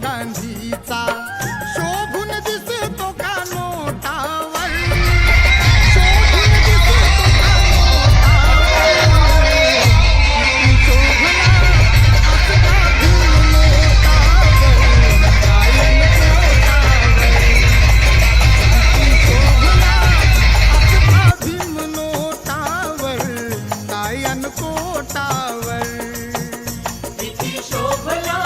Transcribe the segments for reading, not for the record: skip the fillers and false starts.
गांधीचा शोभून दिसतो का नोटावर, शोभून दिसतो का नोटावर, शोभला असता भीम नोटावर, कायम कोटावर, शोभला असता भीम नोटावर, कायम कोटावर. किती शोभला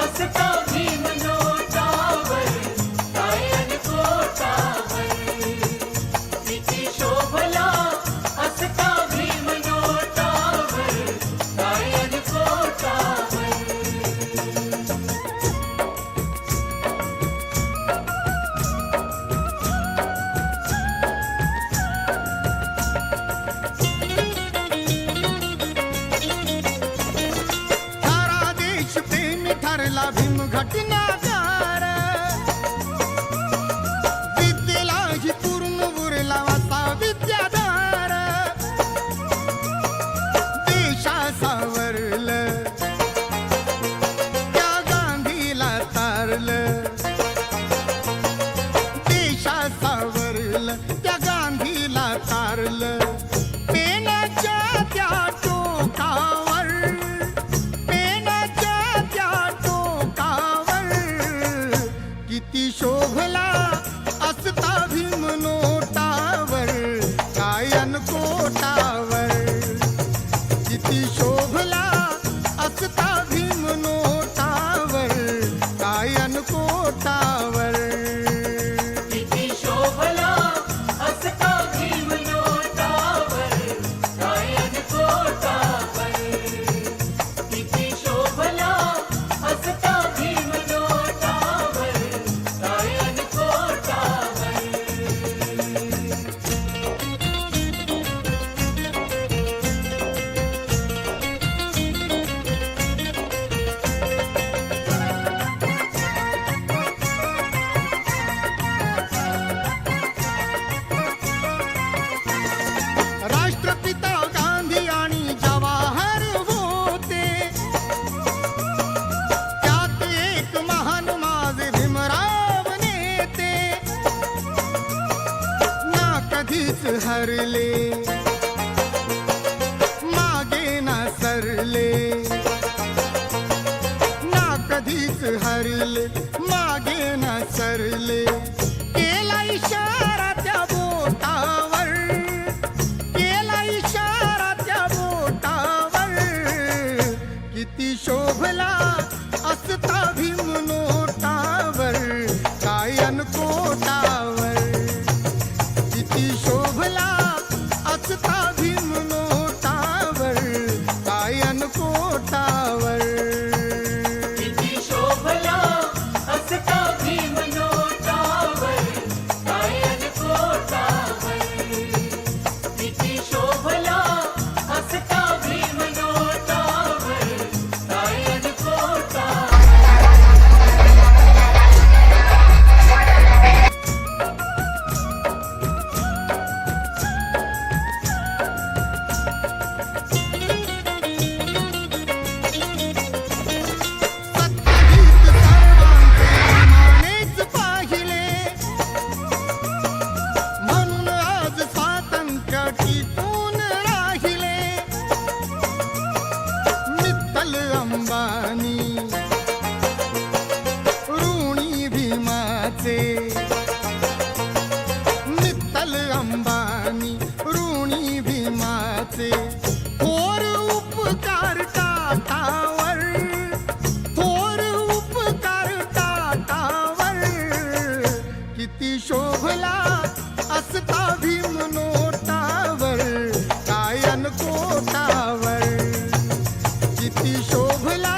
असता भीम नोटावर, कायन कोटावर. किती शोभला असता भीम नोटावर, कायन कोटावर. सारा देश प्रेमी ठरला भीम घटनाकार, विद्येलाही पूर्ण उरला असा विद्याधार. देशा सावरलं त्या गांधीला तारलं, देशा सावरलं त्या गांधीला तारलं. पेनाच्या त्या टोकावर, पेनाच्या त्या टोकावर, किती शोभला असता भीम नोटावर, कायन कोटावर. किती शोभला असता भीम नोटावर, कायन कोटावर. किती शोभला असता भीम नोटावर, कायन कोटावर. किती शोभला असता भीम नोटावर, कायन कोटावर. राष्ट्रपिता गांधी आणि जवाहर होते, त्यात एक महान माझे भीमराव नेते. ना कधीच हरले, मागे ना सरले, ना कधीच हरले, मागे ना सरले. केला इशारा त्या बोटावर, केला इशारा त्या बोटावर, किती शोभला असता भीम नोटावर, कायन कोटावर. किती शोभला असता भीम नोटावर, कायन कोटावर. किती शोभला असता भीम नोटावर, कायन कोटावर. किती शोभला असता भीम नोटावर, कायन कोटावर. सत्यहित सर्वांचे मानेच पाहिले, म्हणून आज स्वातंत्र्य टिकून राहिले. मित्तल अंबानी ऋणी भीमाचे, मित्तल अंबानी ऋणी भीमाचे. थोर उपकार टाटावर, थोर उपकार टाटावर, किती शोभला असता भीम नोटावर, कायन कोटावर. किती शोभला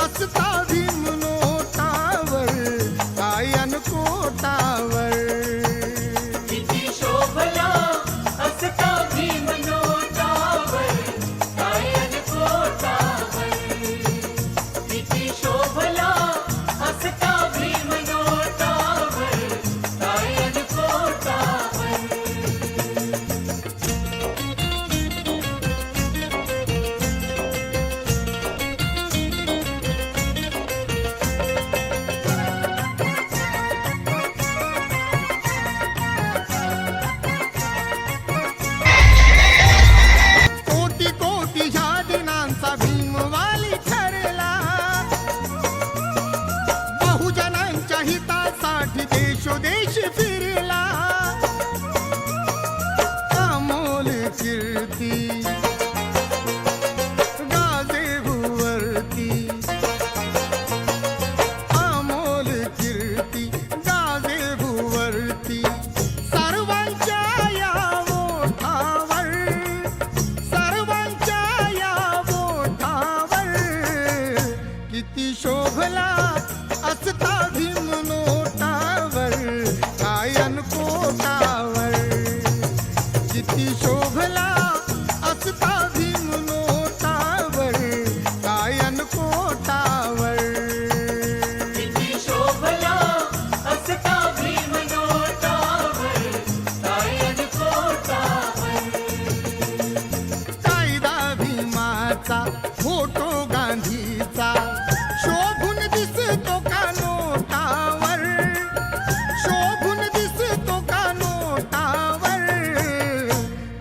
असता भीम नोटावर, कायन कोटावर. देशोदेश फिरला अमोल कीर्ती गाजे भुवरती अमोल कीर्ती गाजे भुवरती सर्वांच्या या ओठावर सर्वांच्या या ओठावर किती शोभला असता भीम नोटावर कायन कोटावर किती शोभला असता भीम नोटावर कायन कोटावर किती शोभला असता भीम नोटावर कायन कोटावर कायदा भीमाचा फोटो गांधीचा शोभून दिसतो का नोटावर शोभून दिसतो का नोटावर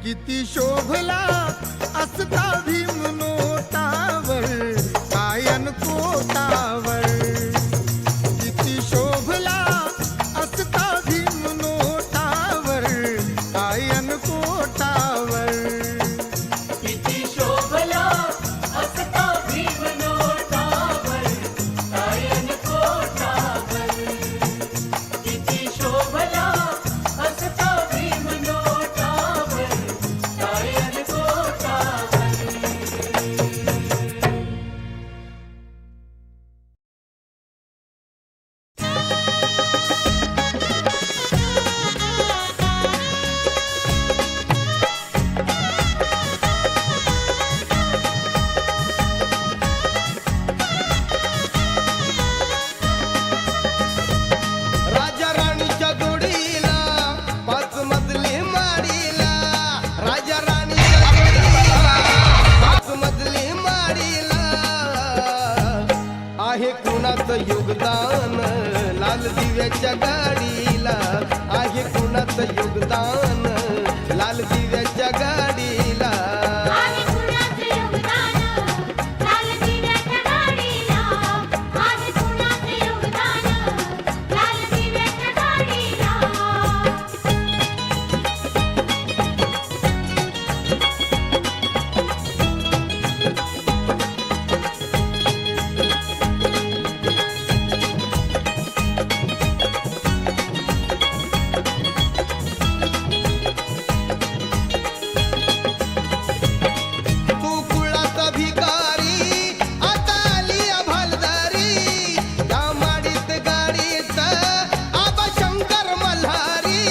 किती शोभला असता भीम नोटावर कायन कोटावर किती शोभला असता भीम नोटावर कायन कोटावर किती शोभला असता भीम नोटावर कायन कोटावर किती शोभला असता भीम नोटावर कायन कोटावर राजा राणीच्या जोडीला पाच मजली माडीला राजा राणीच्या जोडीला पाच मजली माडीला आहे कुणाचं योगदान लाल दिव्याच्या गाडीला आहे कुणाचं योगदान लाल दिव्याच्या गाडीला आहे कुणाचे योगदान लाल दिव्याच्या गाडीला आहे कुणाचे योगदान लाल दिव्याच्या गाडीला तू कुळाचा भिकारी आता आली भालदारी त्या माडीत गाडीत आबा शंकर मल्हारी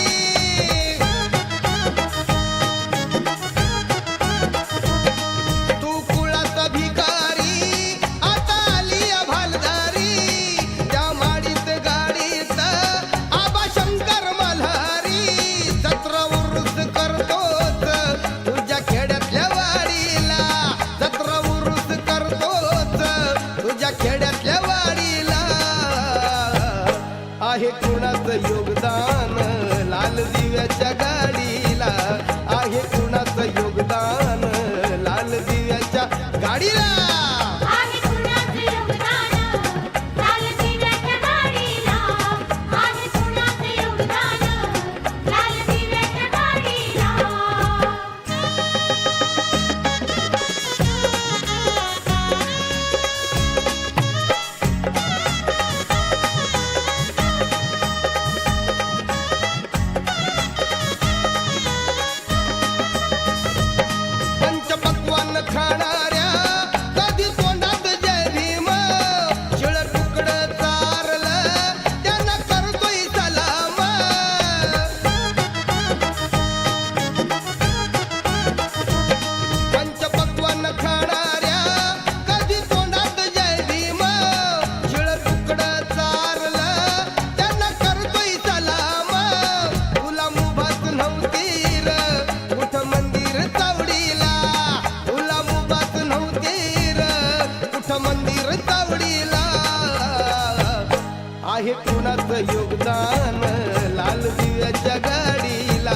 तू कुळाचा भिकारी आता आली भालदारी त्या माडीत गाडीत आबा शंकर मल्हारी सत्र उरुस करतोच तुझ्या खेड्यातल्या वाडीला सत्र उरुस करतोच तुझ्या खेड्यातल्या वाडीला आहे कुणाचं योगदान लाल दिव्याच्या गाडीला आहे कुणाचं योगदान लाल दिव्याच्या गाडीला आहे कुणाचे योगदान लाल दिव्याच्या गाडीला आहे कुणाचे योगदान लाल दिव्याच्या गाडीला पंचपक्वान्न खाणाऱ्या कधी तोंडात जय भीम शिळ तुकडं चारलं त्यांना करतोय सलाम पंचपक्वान्न खाणाऱ्या कधी तोंडात जय भीम शिळ तुकडं चारलं त्यांना करतोय सलाम तुला मुभात नव्हती र कुठ मंदिर चावडीला तुला मुभात नव्हती र कुठ मंदिर चावडीला आहे कुणाचं योगदान लाल दिव्याच्या गाडीला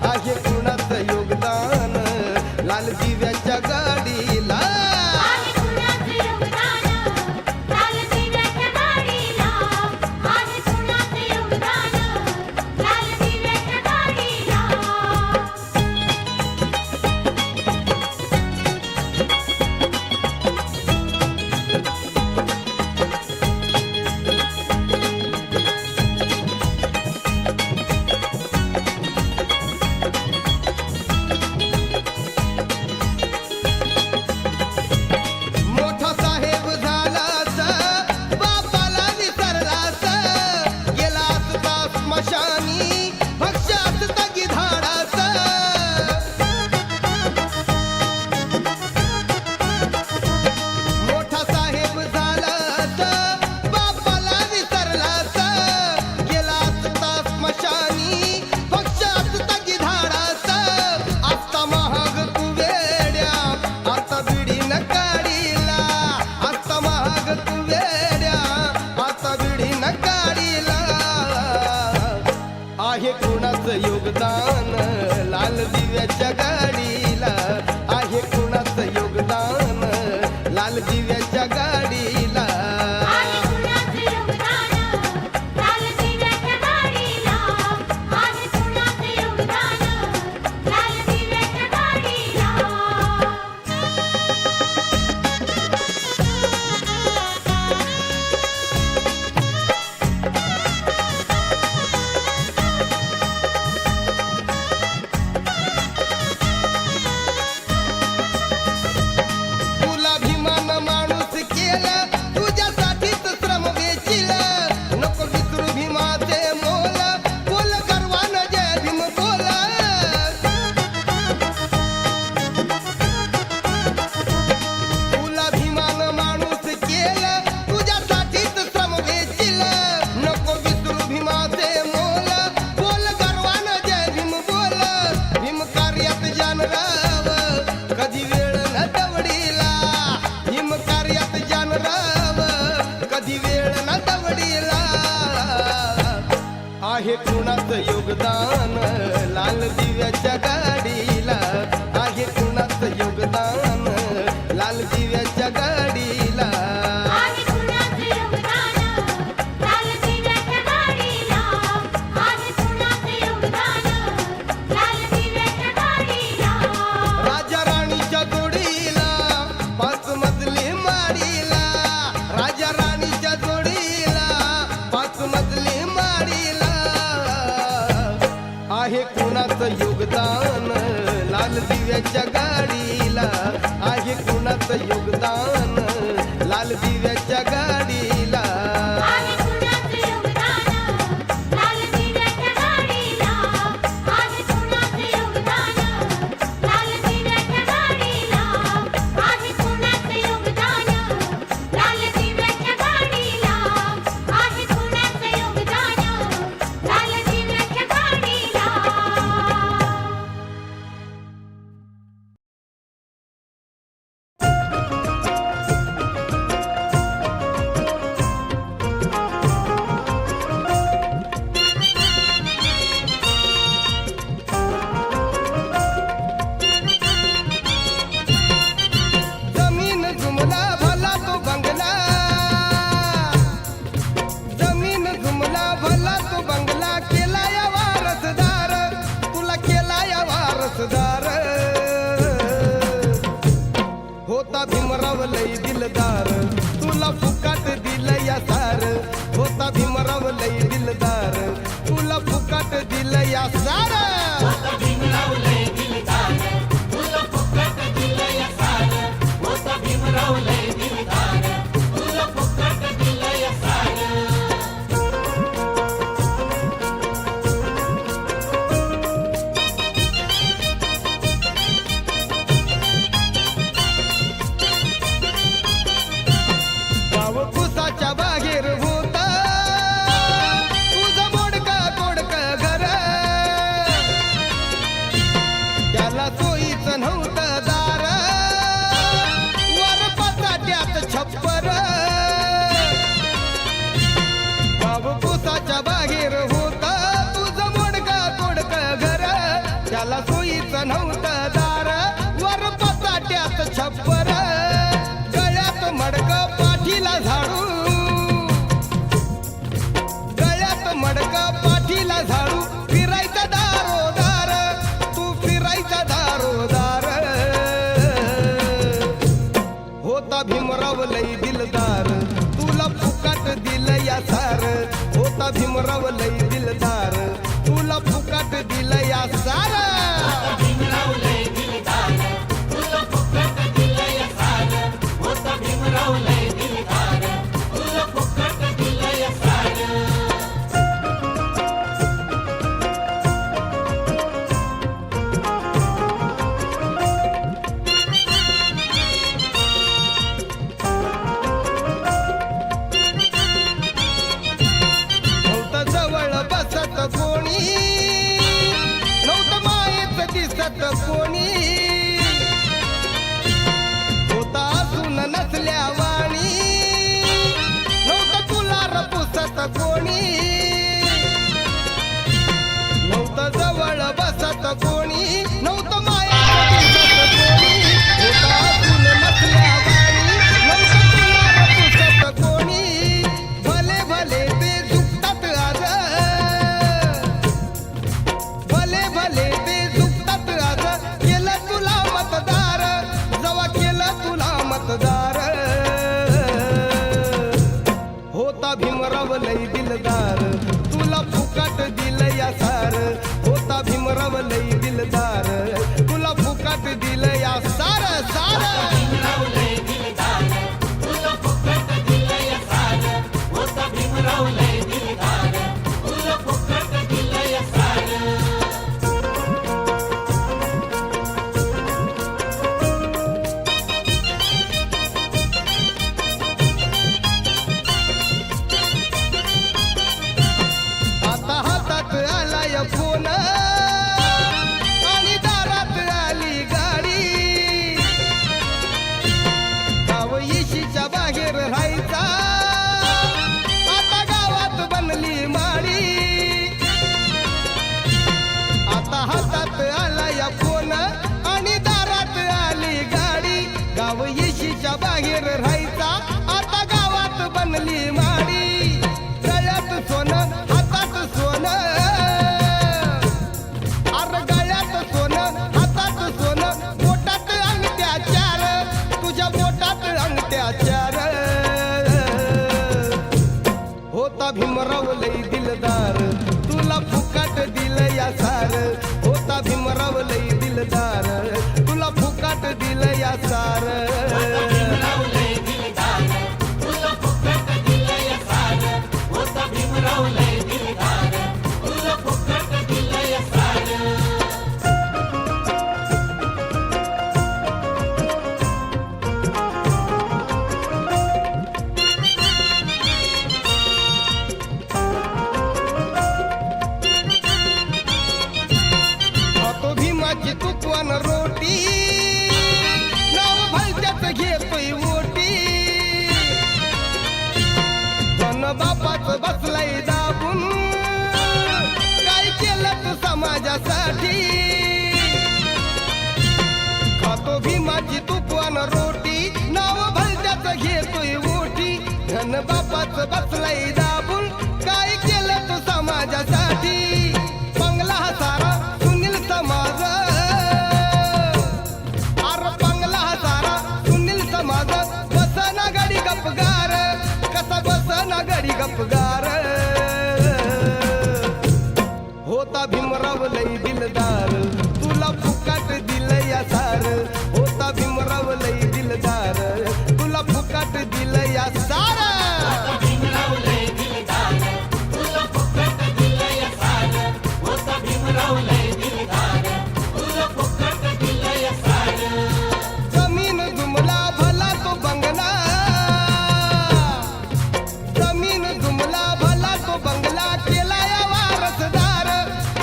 आहे कुणाचं योगदान लाल दिव्याच्या गाडीला आहे कुणाचे योगदान लाल दिव्याच्या गाडीला आहे कुणाचे योगदान आहे कुणाचं योगदान लाल दिव्याच्या गाडीला आहे कुणाचं योगदान लाल दिव्याच्या गाडीला आहे कुणाचं योगदान लाल दिव्याच्या गाडीला आहे कुणाचं योगदान लाल दिव्याच्या गाडीला तुला भीमान माणूस केला तुझ्यासाठीच श्रम वेचिला नको विसरू भीमाचे मोल बोल गर्वानं जय भीम बोल तुला भीमान माणूस केला तुझ्यासाठीच श्रम वेचिला नको विसरू भीमाचे मोल बोल गर्वानं जय भीम बोल भीम कार्यात जानराव कधी वेळ न दवडीला भीम कार्यात जानराव कधी वेळ न दवडीला आहे कुणाचं योगदान लाल दिव्याच्या गाडीला आहे कुणाचं योगदान लाल दिव्याच्या गाडीला आहे कुणाचं योगदान लाल दिव्याच्या गाडीला आहे कुणाचं योगदान लाल दिव्याच्या गाडीला राजा राणीच्या जोडीला पाच मजली माडीला राजा राणीच्या जोडीला पाच मजली माडीला आहे कुणाचं योगदान लाल दिव्याच्या गाडीला आहे कुणाचं योगदान लाल दिव्याच्या गाडीला आहे कुणाचं योगदान लाल दिव्याच्या गाडीला आहे कुणाचं योगदान लाल दिव्याच्या गाडीला आहे कुणाचं योगदान लाल दिव्याच्या गाडीला आहे कुणाचं योगदान लाल दिव्याच्या गाडीला जमीन जुमला भला तो बंगला जमीन जुमला भला तो बंगला केला या वारसदार तुला केला या वारसदार होता भीमराव लई दिलदार तुला फुकाट दिलं या सार होता भीमराव लई दिलदार तुला फुकाट दिलं या सार भीमराव लय दिलदार तुला फुकट दिलं या सारं होता भीमराव लय दिलदार तुला फुकट दिलं या सारं वाव कुसाच्या बाहेर होता तुझं मोडका तोडका घर त्याला सोयीचं नव्हतं दार वर पचाट्यात छप्पर वाव कुसाच्या बाहेर होता तुझं मोडका तोडका घर त्याला सोयीचं नव्हतं दार वर पचाट्यात छप्पर गळ्यात मडक पाठीला झाडू गळ्यात मडक पाठीला झाडू फिरायचा दारोदार तू फिरायचा दारोदार होता भीमराव लई दिलदार तुला फुकाट दिलं या सार होता भीमराव लई दिलदार तुला फुकाट दिलं या सार भीमराव लय दिलदार तुला फुकट दिलं या सारं होता भीमराव लय दिलदार तुला फुकट दिलं या सारं नव्हतं जवळ बसत कोणी नव्हतं मायेत दिसत कोणी होता असून नसल्या वाणी नव्हतं तुला रपुसत कोणी होता भीमराव लई दिलदार तुला फुकट दिलं या सार होता भीमराव लई दिलदार तुला फुकट दिलं या सार सार भीमराव लय दिलदार तुला फुकट दिलंय सार होता भीमराव लय दिलदार तुला फुकट दिलंय सार आता हातात आलाय फोन आणि दारात आली गाडी गाव येशीच्या बाहेर राहायचा आता गावात बनली माडी आता हातात आलाय फोन आणि दारात आली गाडी गाव येशीच्या बाहेर राहायचा आता गावात बनली माडी गळ्यात सोनं हातात सोनं अरे गळ्यात सोनं हातात सोनं बोटात अंगठ्या चार तुझ्या बोटात अंगठ्या चार होता भीमराव लई दिलदार तुला फुकट दिलं या सार होता भीमराव लई दिलदार तुला फुकट दिलं या सार भीमराव लय दिलदार तुला फुकट दिलंय सार होता भीमराव लय दिलदार तुला फुकट दिलंय सार खातो भीमाची तुकवान रोटी नाव भलत्याच घेतोय ओटी धन बापाच बसलाय दाबून काय केलं तू समाजासाठी खातो भीमाची तुकवान रोटी नाव भलत्याच घेतोय ओटी धन बापाच बसलाय दाबून काय केलं तू समाजासाठी बंगला हा सारा सुनील समाज अरे बंगला हा सारा सुनील समाज बसना गडी गपगार कसा बसना गडी गपगार होता भीमराव लई दिलदार तुला फुकट दिलं या सार होता भीमराव लई दिलदार तुला फुकट दिलं या सार भीमराव लय दिलदार तुला फुकट दिलंय सार होता भीमराव लय दिलदार तुला फुकट दिलंय सार जमीन जुमला भला तो बंगला जमीन जुमला भला तो बंगला केलाय वारसदार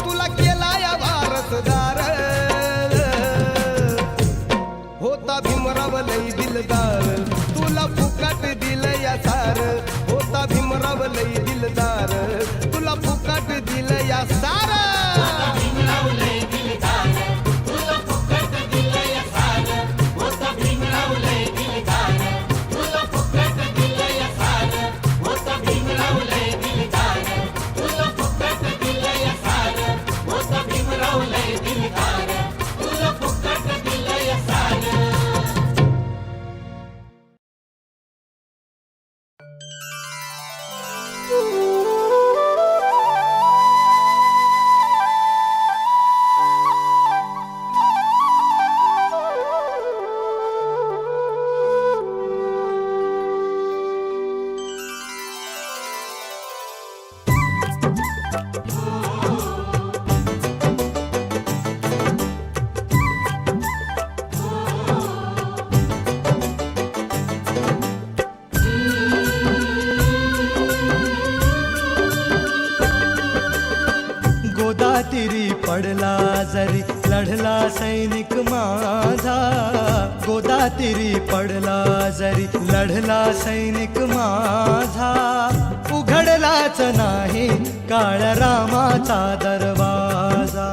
तुला केलाय वारसदार होता भीमराव लई दिलदार तुला फुकट दिलं या सार होता भीमराव लई दिलदार तुला फुकट दिलं या सार भीमराव लय दिलदार तुला फुकट दिलंय सार होता भीमराव लय दिलदार तुला फुकट दिलंय सार होता भीमराव लय दिलदार तुला फुकट दिलंय सार होता भीमराव लय दिलदार तुला फुकट दिलंय सार गोदातिरी पडला जरी लढला सैनिक माझा गोदातिरी पडला जरी लढला सैनिक माझा उघडलाच नाही काळ रामाचा दरवाजा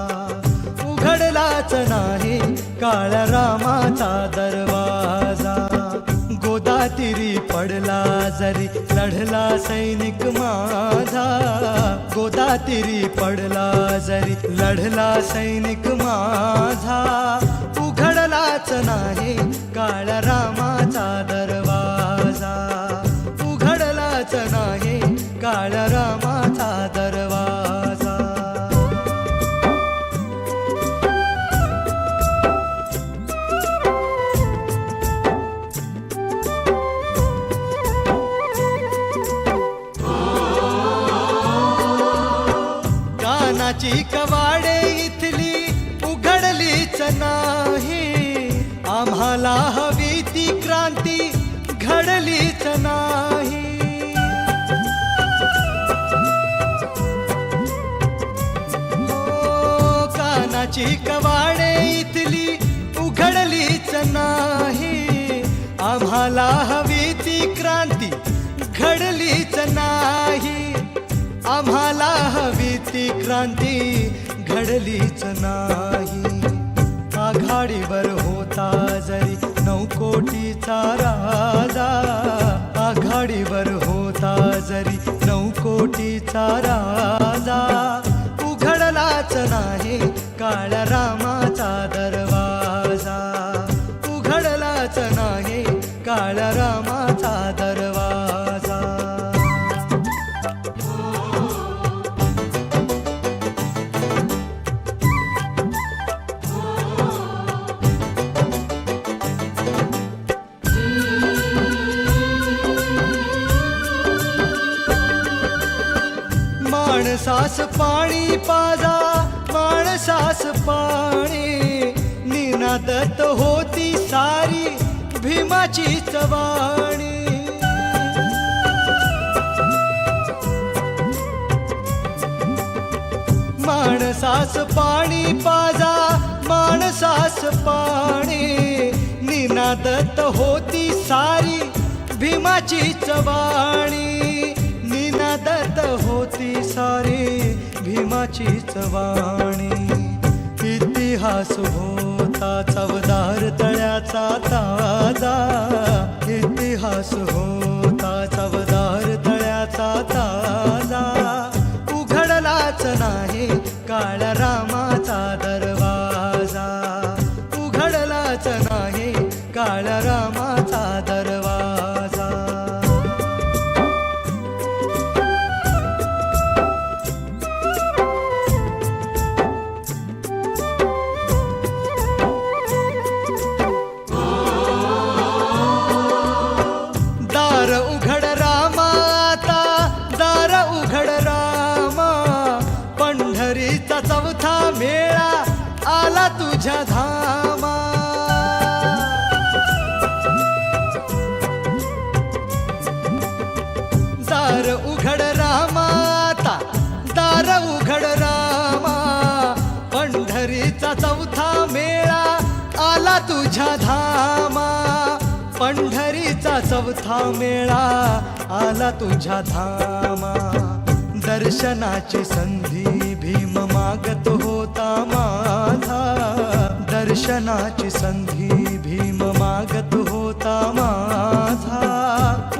उघडलाच नाही काळ रामाचा दरवाजा गोदातिरी पडला जरी लढला सैनिक माझा गोदातिरी पडला जरी लढला सैनिक माझा उघडलाच नाही काळ रामाचा दरवाजा उघडलाच उघडलाच नाही काळ्या रामाचा दरवाजा. कानाची कवाडे इथली उघडलीच नाही, आम्हाला हवी ती क्रांती घडलीच नाही. हो, कानाची कवाडे इथली उघडलीच नाही, आम्हाला हवी ती क्रांती घडलीच नाही. आम्हाला हवी ती क्रांती घडलीच नाही. आघाडीवर होता जरी 9 कोटीचा राजा, आघाडीवर होता जरी 9 कोटीचा राजा, उघडलाच नाही काळ्या रामाचा दरवाजा. उघडलाच नाही काळ्या रामाचा दरवाजा. माणसास पाणी पाजा, माणसास पाणी, निनादत होती सारी भीमाची चवाणी. माणसास पाणी पाजा, माणसास पाणी, निनादत होती सारी भीमाची चवाणी. निनादत होती सारी भीमाची चवाणी. इतिहास होता चवदार तळ्याचा ताजा, इतिहास होता चवदार तळ्याचा ताजा, उघडलाच नाही काळ्या रामाचा दरवाजा. उघडलाच नाही काळ्या रामाचा दरवाजा. दार उघड रामा आता, दार उघड रामा, पंढरीचा 4था मेळा आला तुझ्या धामा. दार उघड रामा आता, दार उघड रामा, पंढरीचा 4था मेळा आला तुझ्या धामा. पंढरीचा 4था मेळा आला तुझ्या धामा. दर्शनाची संधी भीम मागत होता माझा, दर्शनाची संधी भीम मागत होता माझा.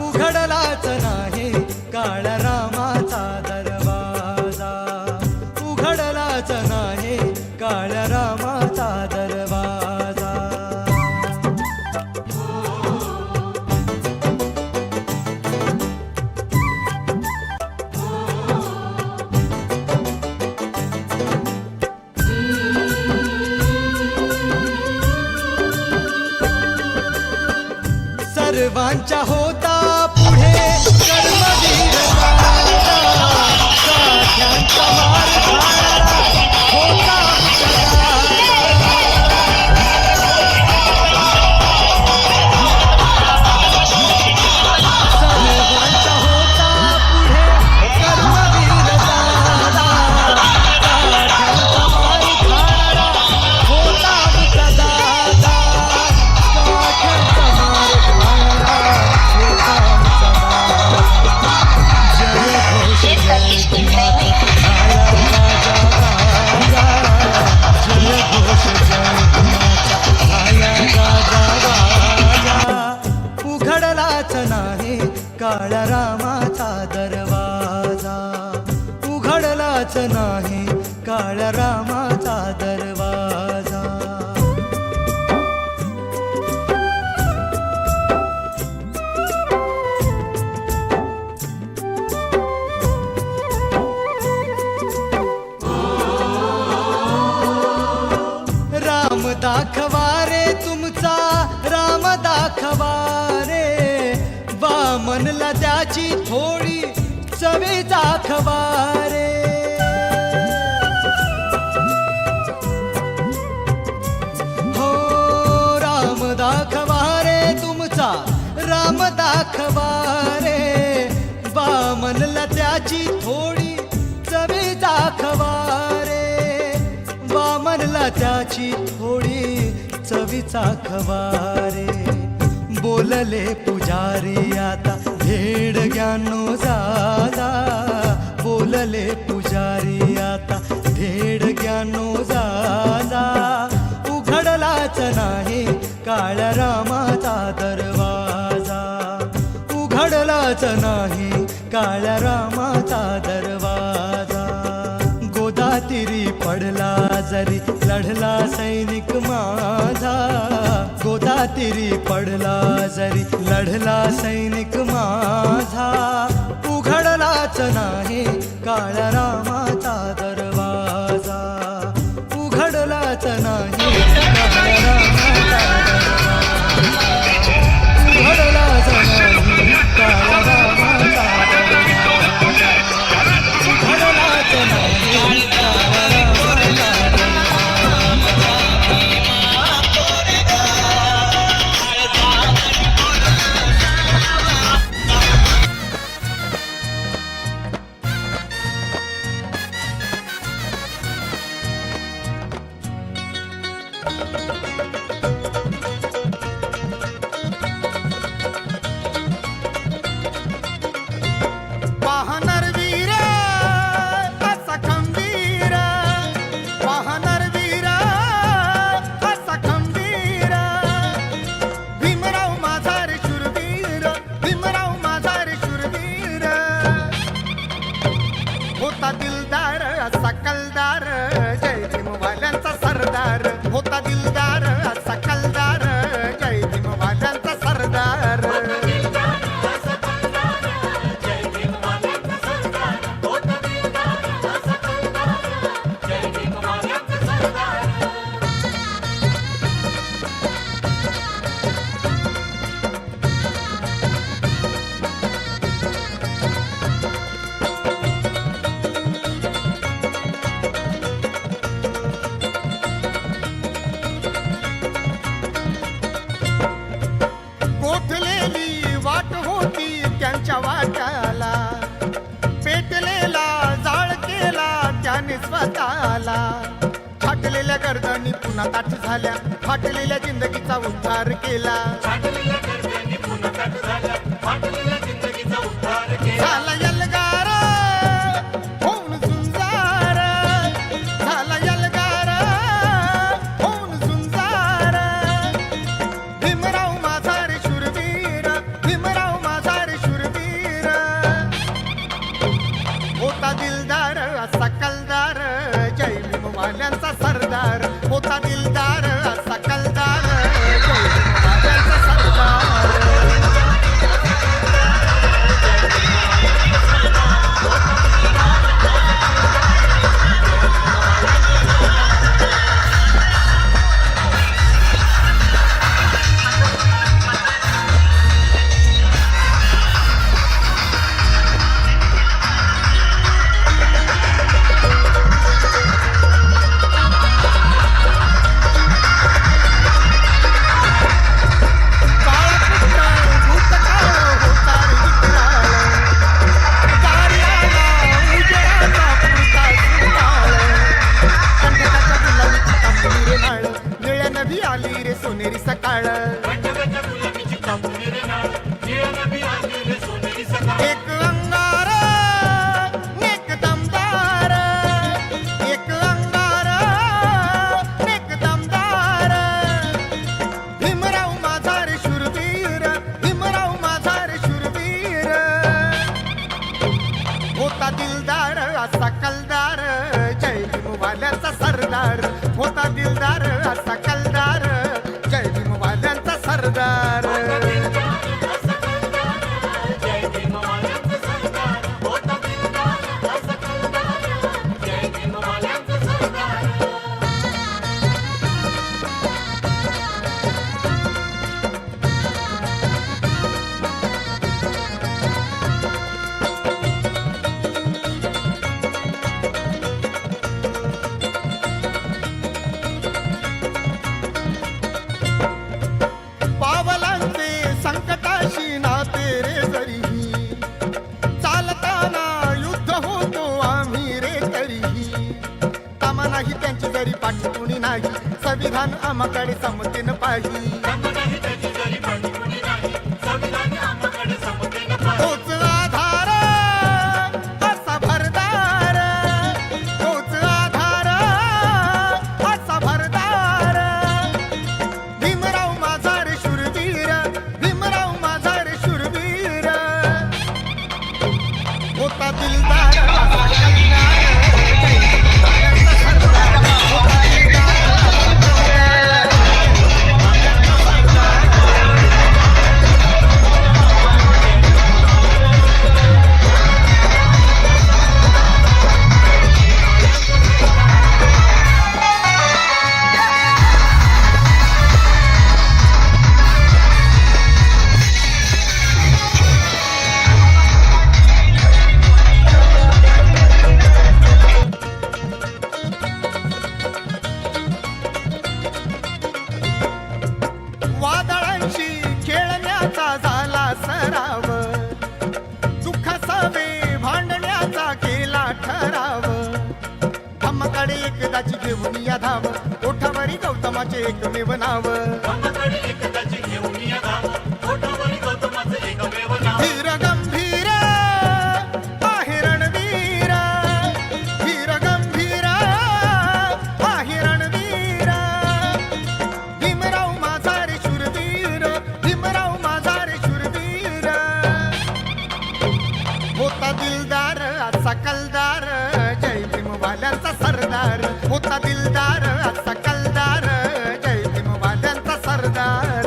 उघडलाच नाही काळ्या रामाचा दरवाजा. उघडलाच नाही काळ्या रामाचा दरवाजा. सर्वांच्या होता पुढे कर्मवीर राजा, साठ्यांचा मार खाणारा होता सर्वांच्या होता पुढे कर्मवीर राजा, साठ्यांचा मार खाणारा होता दादा. साठ्यांचा मार खाणारा होता जय घोष जय भीमाचा झाला राजा राजा. जय घोष जय भीमाचा झाला राजा राजा. उघडलाच नाही काळ्या रामाचा दरवाजा. उघडलाच नाही काळ्या रामाचा दरवाजा. दाखवा रे तुमचा राम दाखवा रे वामनला त्याची थोडी चवे दाखवा रे हो राम दाखवा रे तुमचा राम दाखवा रे वामनला त्याची थोडी चवे दाखवा रे वामनला त्याची थोडी चवीचा खवारे बोलले पुजारी आता भेड ज्ञानो जादा बोलले पुजारी आता भेड ज्ञानो जादा उघडलाच नाही काळ्या रामाचा दरवाजा उघडलाच नाही काळ्या रामाचा दरवाजा गोदातीरी पडला जरी लढला सैनिक माझा गोदातीरी पडला जरी लढला सैनिक माझा उघडलाच नाही काळ्या रामाचा दरवाजा उघडलाच नाही काळ्या रामाचा दरवाजा उघडलाच नाही काळ्या रामाचा दरवाजा उघडलाच नाही वाहनर वीर असा खंबीर वाहनर वीर असा खंबीर भीमराव माझा रे शूरवीर भीमराव माझा रे शूरवीर होता दिलदार असा कलदार जय भीमवाल्यांचा सरदार होता दिलदार असा कलदार जय भीमवाल्यांचा सरदार गोठलेली वाट होती त्यांच्या वाट्याला पेटलेला जाळ केला त्याने स्वतःला फाटलेल्या गर्दनी पुन्हा ताठ झाल्या फाटलेल्या जिंदगीचा उद्धार केला झाला यलगार होऊन झुंजार झाला यलगार होऊन झुंजार भीमराव माझा रे शूरवीर भीमराव माझा रे शूरवीर होता दिलदार असा कलदार जय भीमवाल्यांचा सरदार होता दिलदार असा कलदार जय भीमवाल्यांचा सरदार आली रे सोनेरी सकाळ एक अंगार एक दमदार एक अंगार एक दमदार भीमराव माझा रे शूरवीर भीमराव माझा रे शूरवीर होता दिलदार असा कलदार जय भीमवाल्यांचा सरदार होता दिलदार असा कलदार जय भीमवाल्यांचा सरदार जरी पाठी कुणी नाही संविधान आम्हाकडे समतेन पाहिजे तोच आधार असा भरदार तोच आधार असा भरदार भीमराव माझा रे शूरवीर भीमराव माझा रे शूरवीर होता दिलदार असा कल्लार जय भीमाचा सरदार होता वादळांशी खेळण्याचा झाला सराव दुःखासावे भांडण्याचा केला ठराव धम्मकडे एकदाची घेऊन या धाव ओठावरी गौतमाचे एकमेव नाव धीर गंभीर आहे रणवीर धीर गंभीर आहे रणवीर भीमराव माझा रे शूरवीर भीमराव माझा रे शूरवीर होता दिलदार असा कलदार जय भीमवाल्यांचा सरदार होता दिलदार असा कलदार जय भीमवाल्यांचा सरदार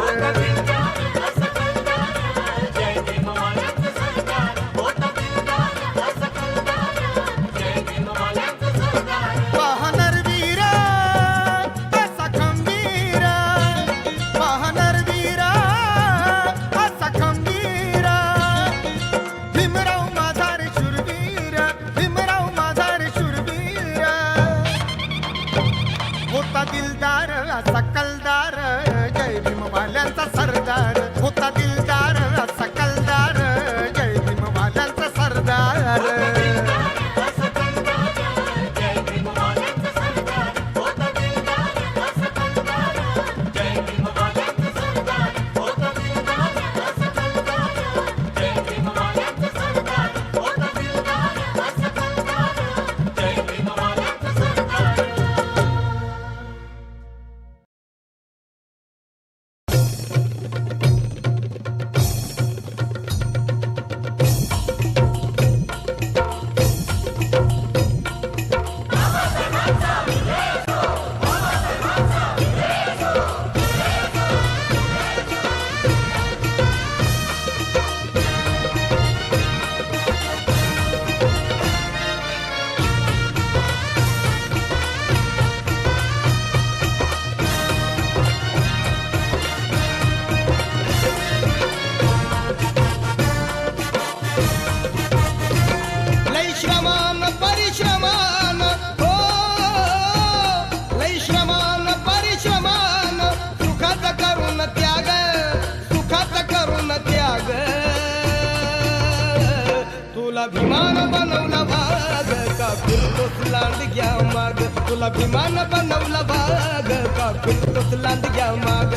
वाहनर वीर असा खंबीर वाहनर वीर असा खंबीर भीमराव माझा रे शूरवीर भीमराव माझा रे शूरवीर होता दिलदार असा कलदार जय भीमवाल्यांचा सरदार होता दिलदार असा कलदार जय भीमवाल्यांचा सरदार लय श्रमान परिश्रमान हो लय श्रमान परिश्रमान सुखात करून त्याग सुखात करून त्याग तुला विमान बनवला भाग का फिरतोस लांडग्या माग तुला विमान बनवला भाग का फिरतोस लांडग्या माग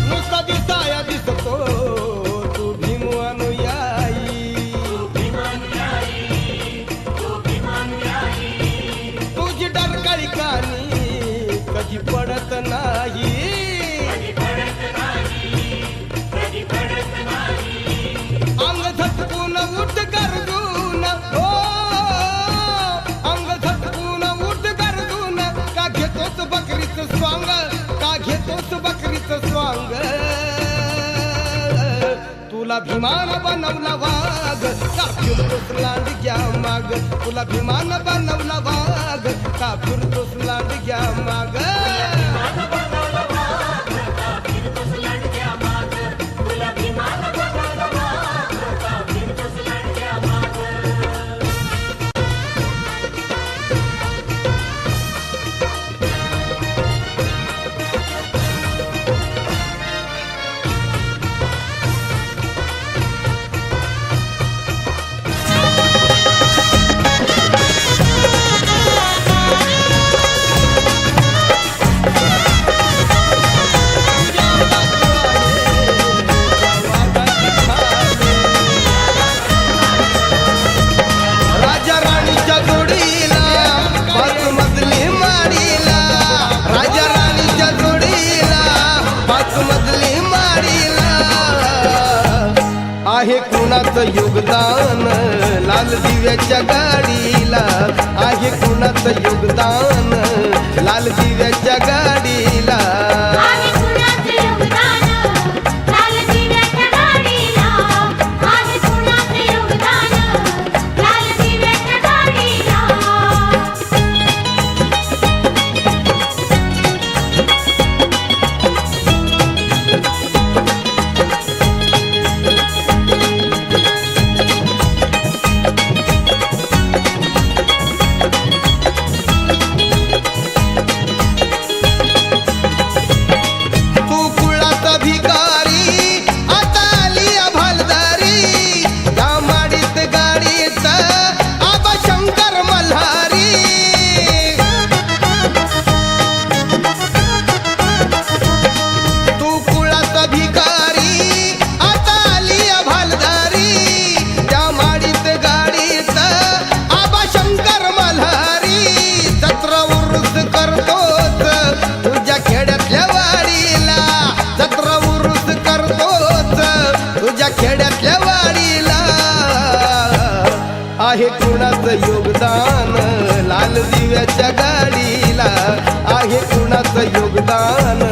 नुसता दिसाया दिसतो तू भीम अनुयायी तुझी डरकाळी कानी कधी पडत नाही अंग झटकून उठ गरजून हो अंग झटकून उठ गरजून का घेतोस बकरीचं स्वांग का घेतोस बकरीचं स्वांग तुला भीमान बनवला वाघ का फिरतोस लांडग्या माग तुला भीमान बनवला वाघ का फिरतोस लांडग्या माग योगदान लाल दिव्याच्या गाडीला आहे कुणाचं योगदान लाल दिव्याच्या गाडीला आहे कुणाचं योगदान लाल दिव्याच्या गाडीला आहे कुणाचं योगदान लाल दिव्याच्या गाडीला तू कुळाचा भिकारी आता आली भलदारी या माडीत गाडीत आबा शंकर मल्हारी तू कुळाचा भिकारी आता आली भलदारी या माडीत गाडीत आबा शंकर मल्हारी सत्र उरुस करतोच तुझ्या खेड्यातल्या वाडीला जत्रा उरुस करतोच तुझ्या खेड्यातल्या वाडीला आहे कुणाचं योगदान लाल दिव्याच्या गाडीला आहे कुणाचं योगदान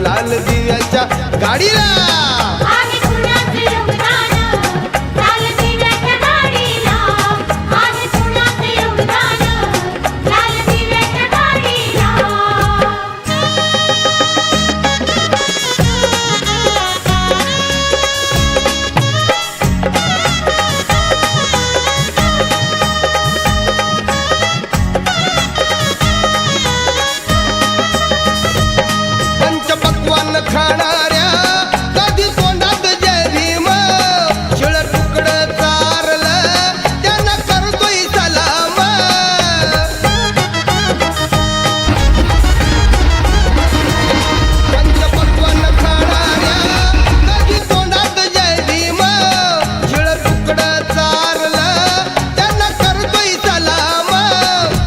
लाल दिव्याच्या गाडीला आहे कुणाचं योगदान लाल दिव्याच्या गाडीला आहे कुणाचं योगदान लाल दिव्याच्या गाडीला पंचपक्वान खाणाऱ्या कधी तोंडात जय भीम शिळ तुकडं चारलं त्यांना करतोय सलाम पंचपक्वान खाणाऱ्या कधी तोंडात जय भीम शिळ तुकडं चारलं त्यांना करतोय सलाम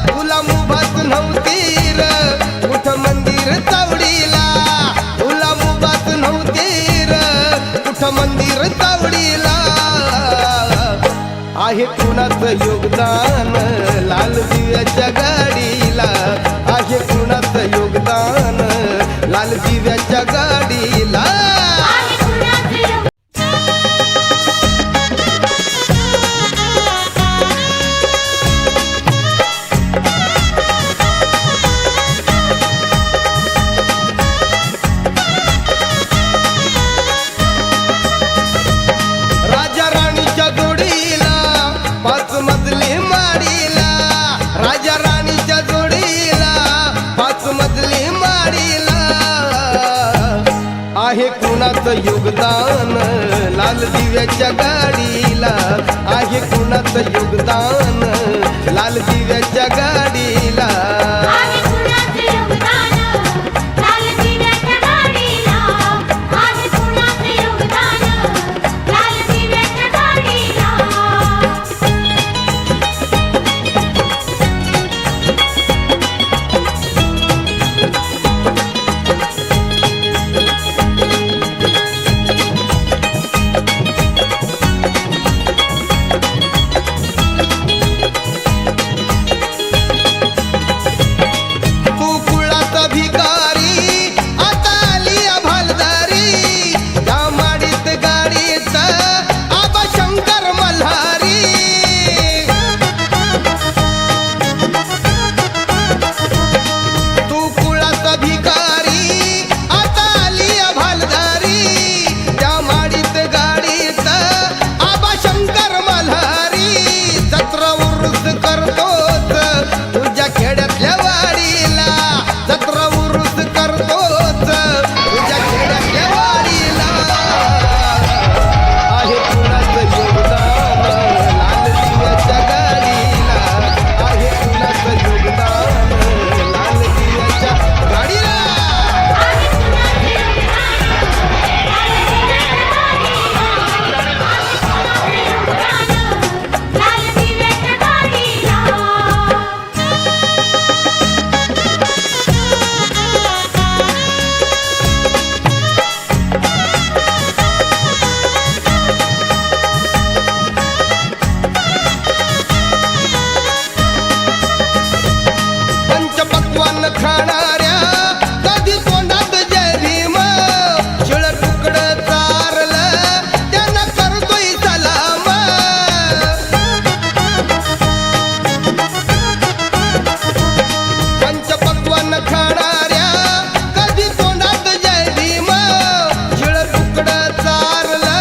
तुला मुभात नव्हती र कुठ मंदिर चावडीला तुला मुभात नव्हती र कुठ मंदिर चावडीला आहे कुणाचं योगदान लाल दिव्याच्या गाडीला आहे कुणाचं योगदान लाल दिव्याच्या गाडीला आहे कुणाचं योगदान राजा राणीच्या जोडीला पाच मजली माडीला राजा राणीच्या जोडीला पाच मजली माडीला आहे कुणाचं योगदान लाल दिव्याच्या गाडीला आहे कुणाचं योगदान लाल दिव्याच्या गाडीला आहे कुणाचं योगदान लाल दिव्याच्या गाडीला आहे कुणाचं योगदान लाल दिव्याच्या गाडीला पक्वान खाणाऱ्या कधी तोंडात जय भीम शिळ तुकड चारलं त्यांना करतोय सलाम पंचपक्वान खाणाऱ्या कधी तोंडात जय भीम शिळ तुकड चारलं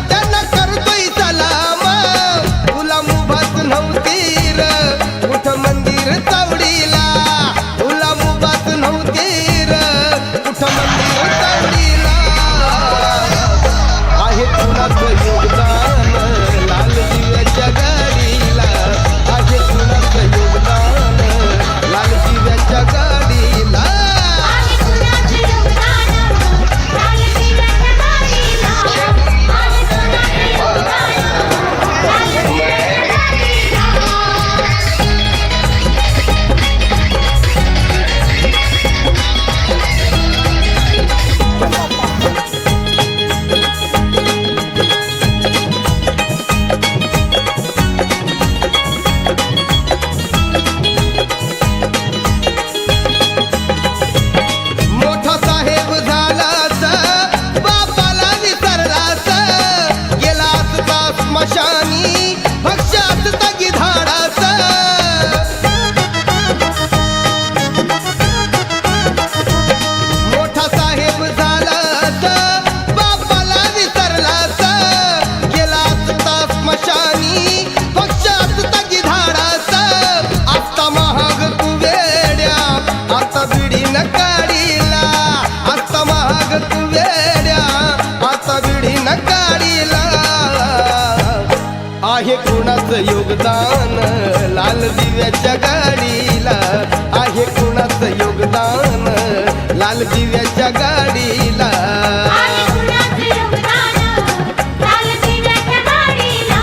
त्यांना करतोय सलाम तुला मुभास नव्हती र कुठ मंदिर चावडीला तुला मुभास नव्हती र कुठ मंदिर चावडीला आहे कुणाचं योगदान लाल दिव्याच्या गाडीला आहे कुणाचं योगदान लाल दिव्याच्या गाडीला आहे कुणाचं योगदान लाल दिव्याच्या गाडीला आहे कुणाचं योगदान लाल दिव्याच्या गाडीला मोठा साहेब झालास बापाला विसरलास गेलास का स्मशानी भक्ष्यात तगी धाडास मोठा साहेब झालास बापाला विसरलास गेलास का स्मशानी भक्ष्यात तगी धाडास आता महाग तू वेड्या आता बिडी न काढीला आता महाग तू वेड्या आता बिडी न काढीला आहे कुणाचं योगदान लाल दिव्याच्या गाडीला आहे कुणाचं योगदान लाल दिव्याच्या गाडीला आहे कुणाचं योगदान लाल दिव्याच्या गाडीला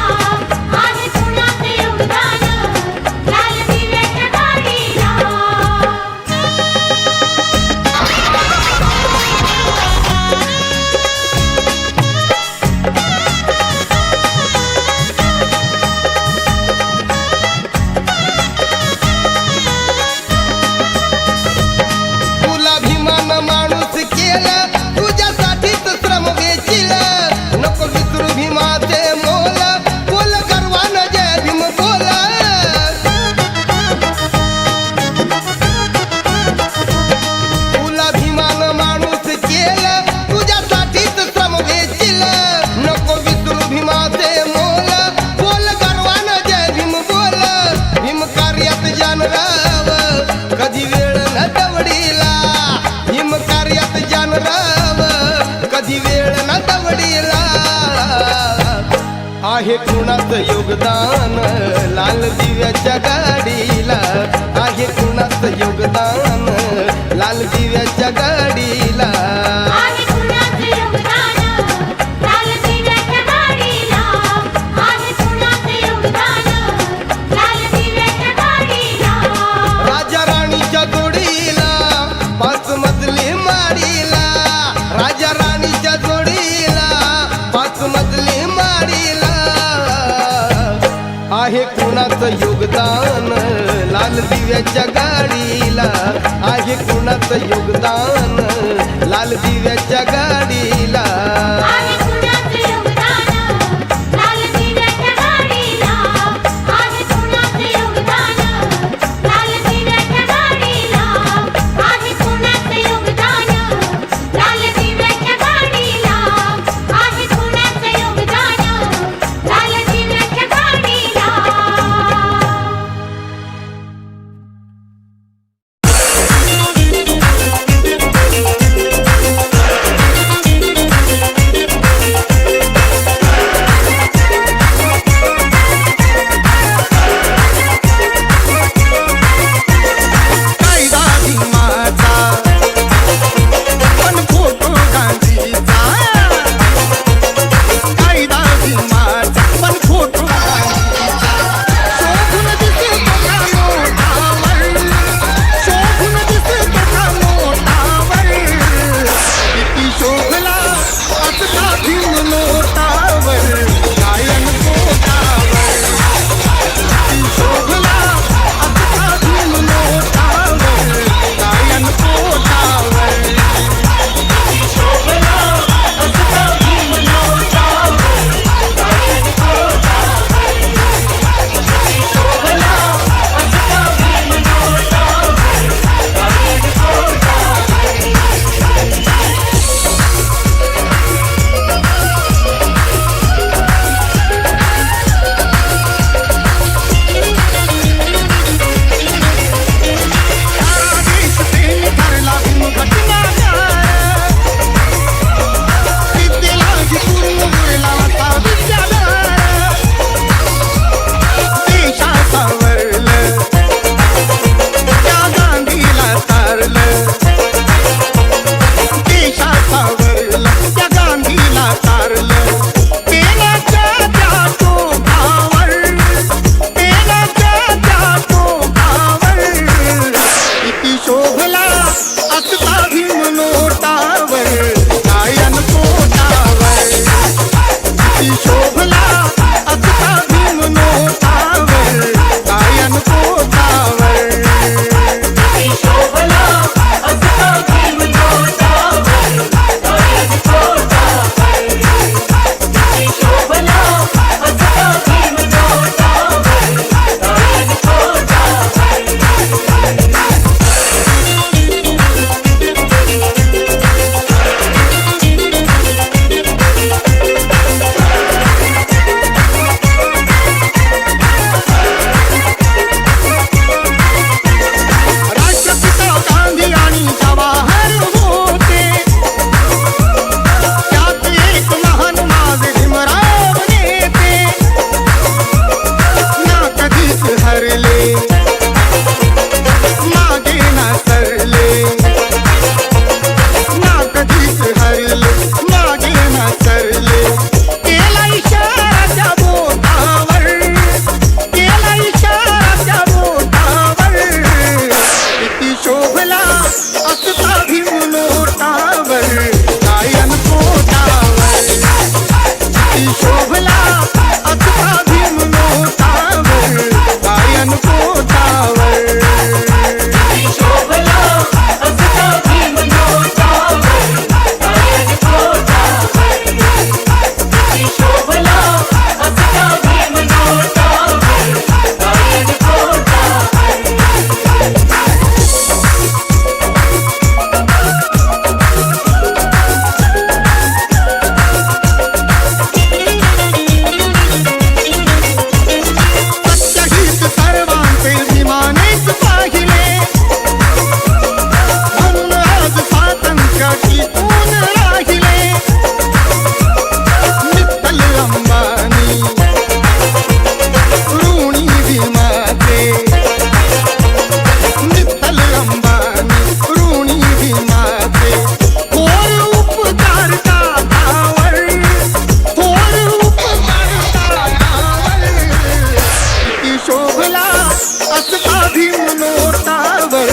आहे कुणाचं योगदान लाल दिव्याच्या गाडीला तुला भीमान माणूस केलं तुझ्यासाठीच श्रम वेचील नको विसरू भीमाचे मोल बोल गर्वानं जय भीम बोल तुला भीमान माणूस केलं तुझ्यासाठीच श्रम वेचील नको विसरू भीमाचे मोल बोल गर्वानं जय भीम बोल भीम कार्यात जानराव कधी वेळ न दवडीला भीम कार्यात जानराव कधी वेळ न दवडीला आहे कुणाचं योगदान लाल दिव्याच्या गाडीला आहे कुणाचं योगदान लाल दिव्याच्या गाडीला आहे कुणाचं योगदान लाल दिव्याच्या गाडीला आहे कुणाचं योगदान लाल दिव्याच्या गाडीला राजा राणीच्या जोडीला पाच मजली माडीला राजा राणीच्या जोडीला पाच मजली माडीला आहे कुणाचं योगदान लाल दिव्याच्या गाडीला आहे कुणाचं योगदान लाल दिव्याच्या गाडीला आहे कुणाचं योगदान लाल दिव्याच्या गाडीला आहे कुणाचं योगदान लाल दिव्याच्या गाडीला आहे कुणाचं योगदान लाल दिव्याच्या गाडीला आहे कुणाचं योगदान लाल दिव्याच्या गाडीला लाल शोभला असता भीम नोटावर गायन पोटावर किती शोभला असता भीम नोटावर गायन पोटावर शोभला असता भीम नोटावर गायन पोटावर शोभला असता भीम नोटावर गायन राष्ट्रपिता गांधी आणि जवाहर होते त्यात एक महान माझे भीमराव नेते ना कधीच हरले मागे ना सरले ना कधीच हरले मागे ना सरले केला इशारा त्या बोटावर केला इशारा त्या बोटावर किती शोभला असता भीम नोटावर गायन पोटावर किती शोभला असता भीम नोटावर गायन पोटावर शोभला असता भीम नोटावर गायन पोटावर शोभला असता भीम नोटावर गायन पोटावर सत्यहित सर्वांचे विमानेच पाहिले म्हणून आज स्वातंत्र्य टिकून राहिले मित्तल अंबानी ऋणी भीमाचे मित्तल अंबानी ऋणी भीमाचे थोर उपकार दादावर थोर उपकार दादावर किती शोभला असता भीम नोटावर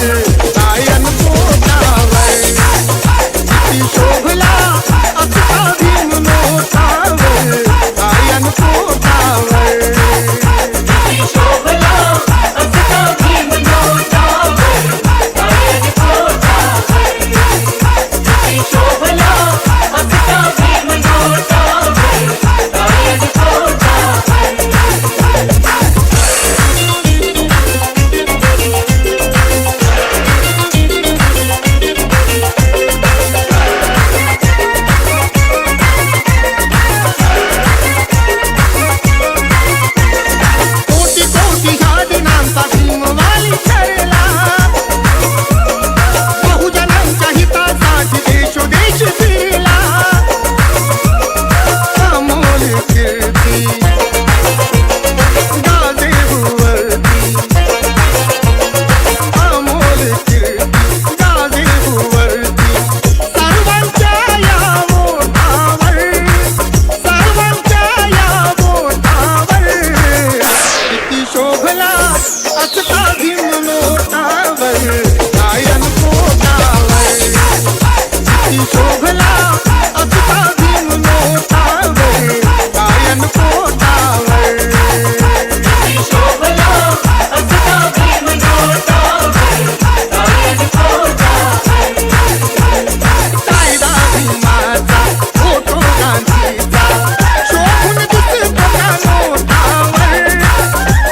गायन पोटावर किती शोभला असता भीम नोटावर गायन पोटावर शोभला असता भीम नोटावर गायन पोटावर शोभला असता भीम नोटावर गायन कोटी कोटी ह्या दिनांचा भीमवाली ठरला बहुजनांच्या हितासाठी देशोदेश फिरला अमोल कीर्ती गाजे भुवरती अमोल कीर्ती गाजे भुवरती सर्वांच्या या बोटावर सर्वांच्या या बोटावर किती शोभला असता भीम नोटावर गायन पोटावर किती शोभला असता भीम नोटावर गायन पोटावर शोभला असता भीम नोटावर गायन पोटावर कायदा भीमाचा फोटो गांधीचा शोभून दिसतो का नोटावर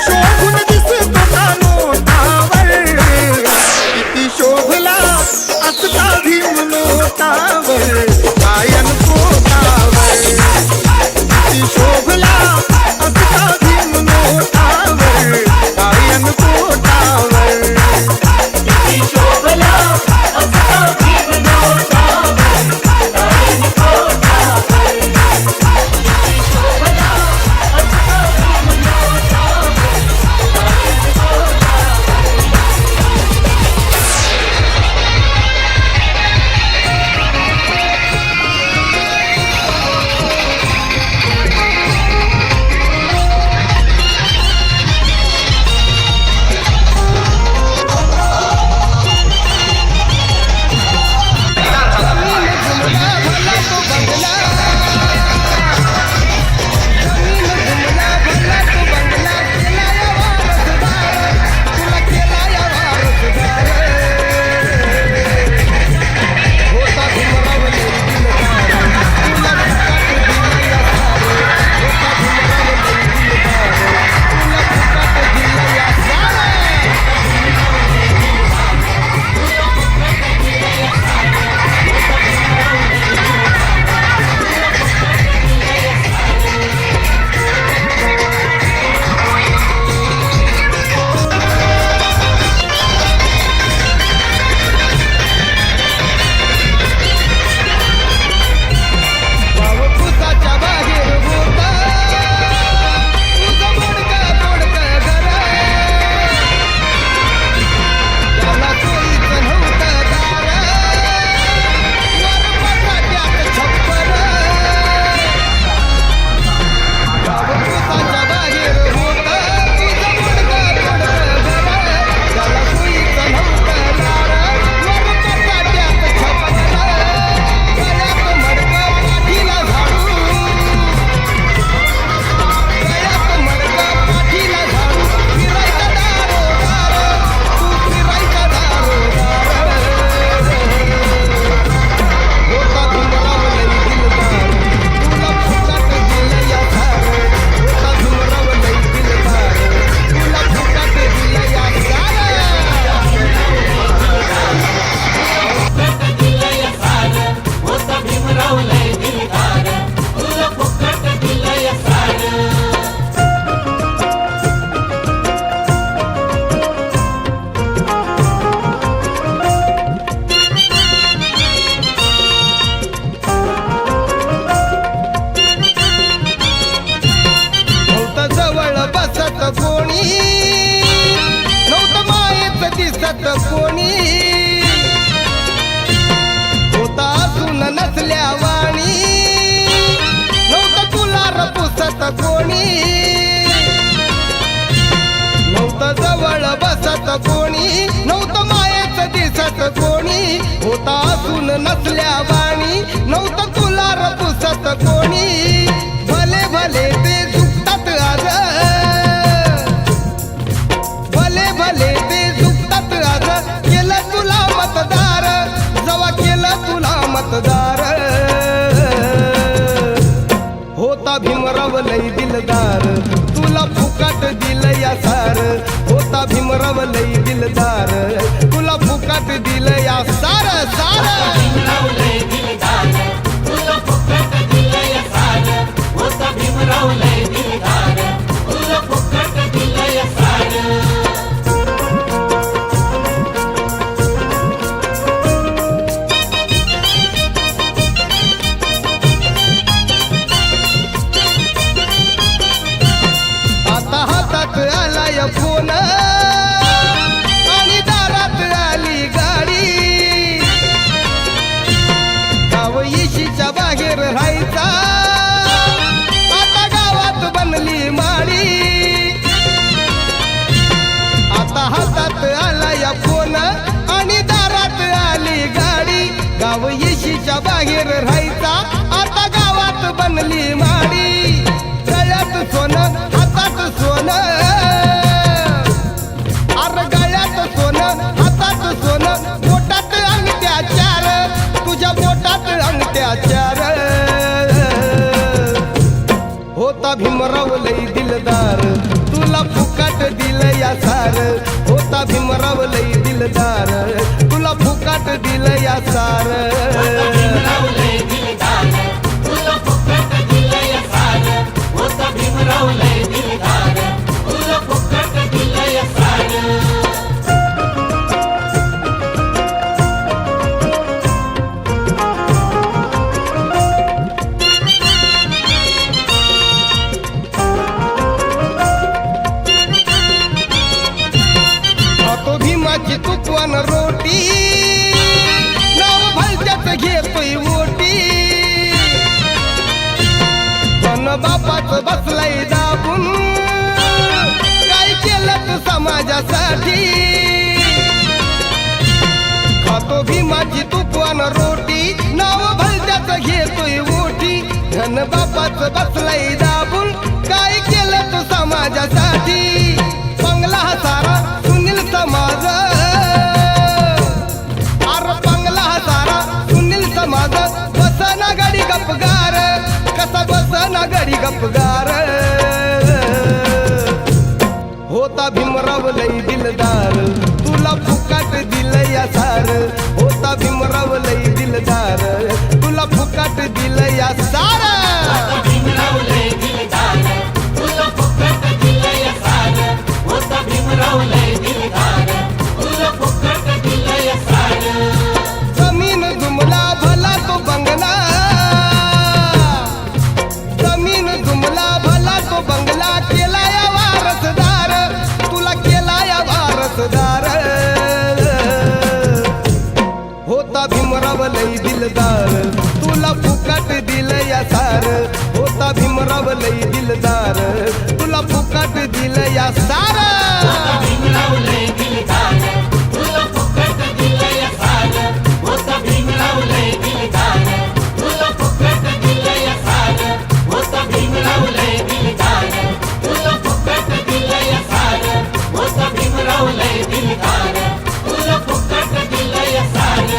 शोभून दिसतो का नोटावर किती शोभला असता भीम नोटावर गायन पोटावर किती शोभला असता भीम नोटावर गायन पोटावर शोभला असता भीम नोटावर गायन पोटावर शोभला असता भीम नोटावर गायन पोटावर कोणी नव्हतं मायेच दिसत कोणी होता असून नसल्या वाणी नव्हतं कुलार पुसत कोणी भले भले ते झुकतात आज भले भले ते झुकतात आज केलं तुला मतदार जवा केलं तुला मतदार होता भीमराव लई दिलदार तुला फुकट दिलं या सार होता भीमराव लई दिलदार तुला फुकट दिलं या सार सार भीमराव लय दिलदार तुला फुकट दिलंय सार होता भीमराव लय दिलदार तुला फुकट दिलंय सार आता हातात आलाय फोन आणि दारात आली गाडी गाव इशीच्या बाहेर राहायचा आता गावात बनली माडी आता हातात आलाय फोन आणि दारात आली गाडी गाव इशीच्या बाहेर राहायचा आता गावात बनली माडी गळ्यात सोनं हातात सोनं अरे गळ्यात सोनं हातात सोनं बोटात अंगठ्या चार तुझ्या बोटात अंगठ्या चार होता भीमराव लई दिलदार तुला फुकट दिलं या सार होता भीमराव लई दिलदार तुला फुकट दिलं या सार भीमराव लय दिलदार तुला फुकट दिलंय सार होता भीमराव लय दिलदार तुला फुकट दिलंय सार खातो भीमाची तुकवान रोटी नाव भलत्याच घेतोय ओटी पण बापाच बसलाय दाबून काय केलं तू समाजासाठी खातो भीमाची तुकवान रोटी नाव भलत्याच घेतोय ओटी धन बापाच बसलाय दाबून काय केलं तू समाजासाठी बंगला हा सारा सुनील समाज अरे बंगला हा सारा सुनील समाज बसना गाडी गपगार कसा बसना गाडी गपगार होता भीमराव लई दिलदार तुला फुकट दिलं या सार होता भीमराव लई दिलदार तुला फुकट दिलं या सार भीमराव लय दिलदार तुला फुकट दिलंय सार होता भीमराव लय दिलदार तुला फुकट दिलंय सार जमीन जुमला भला तो बंगला जमीन जुमला भला तो बंगला केला या वारसदार तुला केला या वारसदार होता भीमराव लई दिलदार तुला फुकट दिलं या सार होता भीमराव लई दिलदार तुला फुकट दिलं या सार भीमराव लय दिलदार तुला फुकट दिलंय सार होता भीमराव लय दिलदार तुला फुकट दिलंय सार होता भीमराव लय दिलदार तुला फुकट दिलंय सार होता भीमराव लय दिलदार तुला फुकट दिलंय सार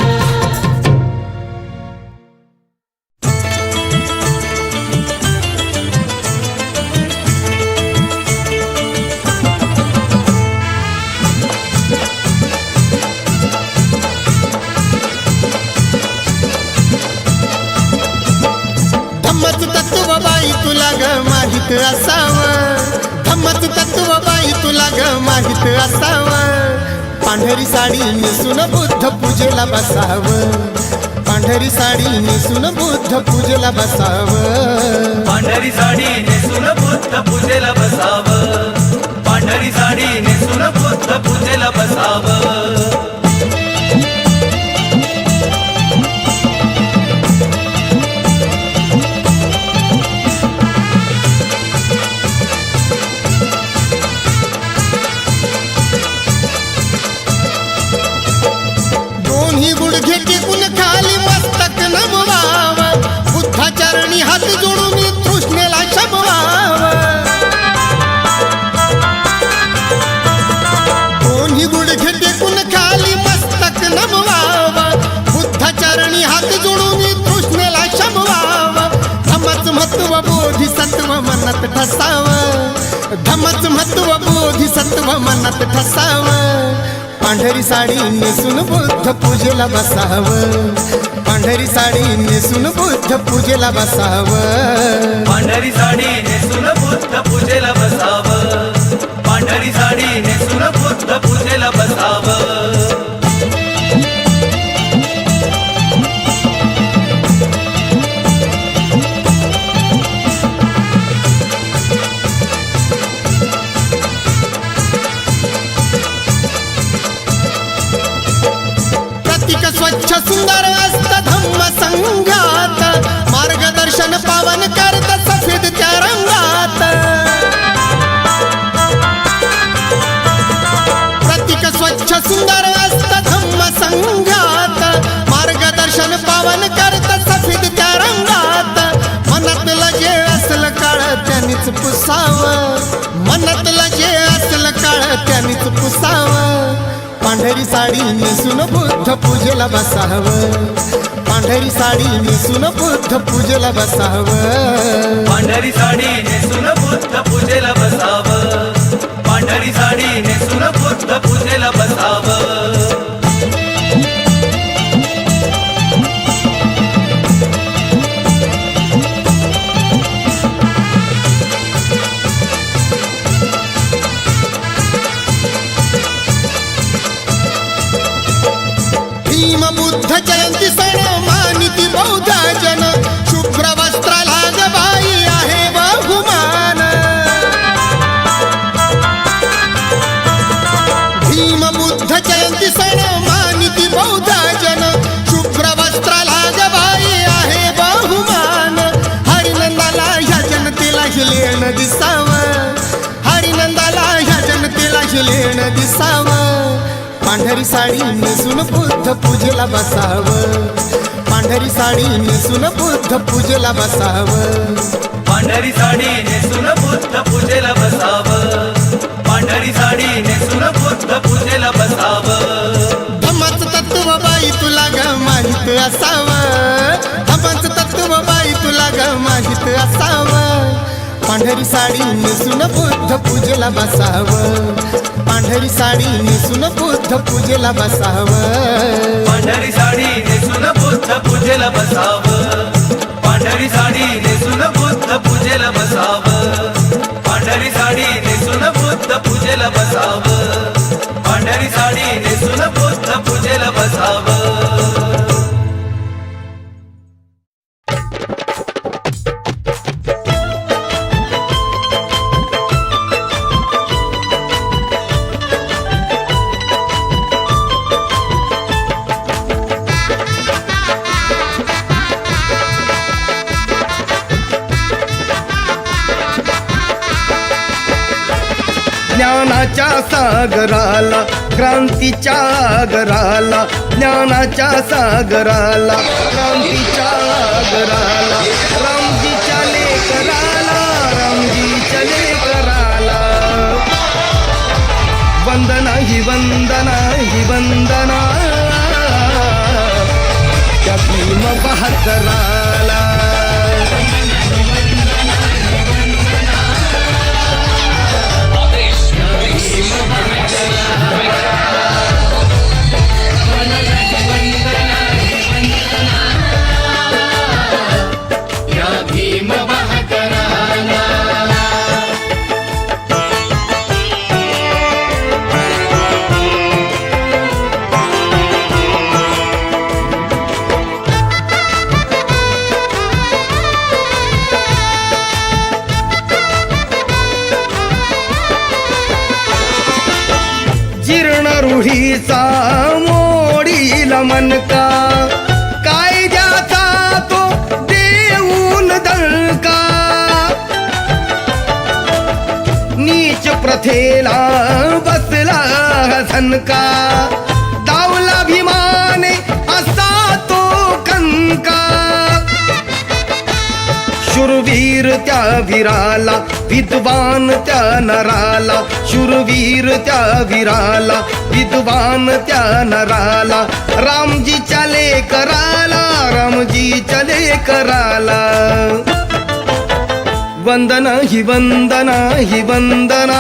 धम्मच तत्व बाई तुला ग माहित असावं धम्मच तत्व बाई तुला ग माहित असावं पांढरी साडी नेसून बुद्ध पूजेला बसावं पांढरी साडी नेसून बुद्ध पूजेला बसावं पांढरी साडी नेसून बुद्ध पूजेला बसावं पांढरी साडी नेसून बुद्ध पूजेला बसावं गुडघे टेकून खाली मस्तक नमवाव बुद्धाचरणी हात जोडून तृष्णेला शमवाव दोन्ही गुडघे टेकून खाली मस्तक नमवाव बुद्धाचरणी हात जोडून तृष्णेला शमवाव धम्मच महत्व बोधिसत्व मनात ठसाव धम्मच महत्व बोधिसत्व मनात ठसाव पांढरी साडी नेसून बुद्ध पूजेला बसाव पांढरी साडी नेसून बुद्ध पूजेला बसाव पांढरी साडी नेसून बुद्ध पूजेला बसाव पांढरी साडी नेसून बुद्ध पूजेला बसाव स्वच्छ सुंदर असत धम्म संघात मार्गदर्शन पावन करत सफेद त्या रंगात प्रतीक स्वच्छ सुंदर असत धम्म संघात मार्गदर्शन पावन करत सफेद त्या रंगात मनातलं जे असलं काळ त्यांनीच पुसाव मनातलं जे असलं काळ त्यांनीच पुसाव पांढरी साडी नेसून बुद्ध पूजेला बसाव पांढरी साडी नेसून बुद्ध पूजेला बसाव पांढरी साडी नेसून बुद्ध पूजेला बसाव पांढरी साडी नेसून बुद्ध पूजेला बसाव भीम बुद्ध जयंती सण मानिती बौद्ध जन शुभ्र वस्त्राला बाई आहे बहुमान भीम बुद्ध जयंती सण मानिती बौद्ध जन शुभ्र वस्त्राला बाई आहे बहुमान हरिनंदाला ह्या जनतेला लेण दिसाव हरिनंदाला ह्या जनतेला लेण दिसाव पांढरी साडी नेसून बुद्ध पूजेला बसाव पांढरी साडी नेसून बुद्ध पूजेला बसाव पांढरी साडी नेसून बुद्ध पूजेला बसाव पांढरी साडी नेसून बुद्ध पूजेला बसाव धम्माच तत्व बाई तुला ग माहित असाव धम्माच तत्व बाई तुला ग माहित असाव पांढरी साडी नेसून बुद्ध पूजेला बसाव पांढरी साडी नेसून बुद्ध पूजेला बसाव पांढरी साडी नेसून बुद्ध पूजेला बसाव पांढरी साडी नेसून बुद्ध पूजेला बसाव पांढरी साडी नेसून बुद्ध पूजेला बसाव पांढरी साडी नेसून बुद्ध पूजेला बसाव ज्ञानाच्या सागराला क्रांतीच्या आगराला ज्ञानाच्या सागराला क्रांतीच्या आगराला रामजीच्या लेकराला रामजीच्या लेकराला वंदना ही वंदना ही वंदना त्या भीम बहादराला रूढीचा मोडील मनका कायद्याचा तो देऊन दणका नीच प्रथेला बसला झनका दावला भीमाने त्या वीराला, विद्वान त्या नराला, शूरवीर त्या वीराला, विद्वान त्या नराला, रामजी चले कराला, रामजी चले कराला. वंदना ही वंदना ही वंदना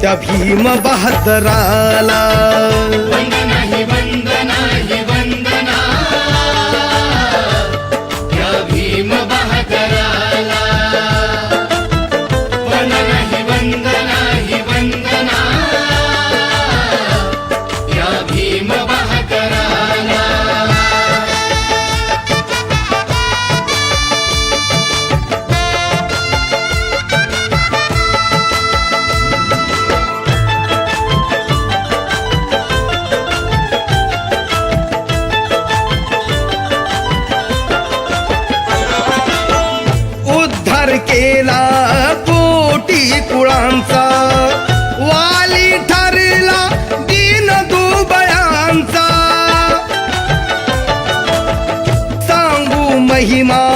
त्या भीम बहादराला. वंदना ही वंदना ही वंदना या भीम बहादराला. वंदना ही वंदना ही वंदना या भीम बहादराला. उद्धार केला कोटी कुळांचा, वाली ठरला दीन दुबळ्यांचा. सांगू महिमा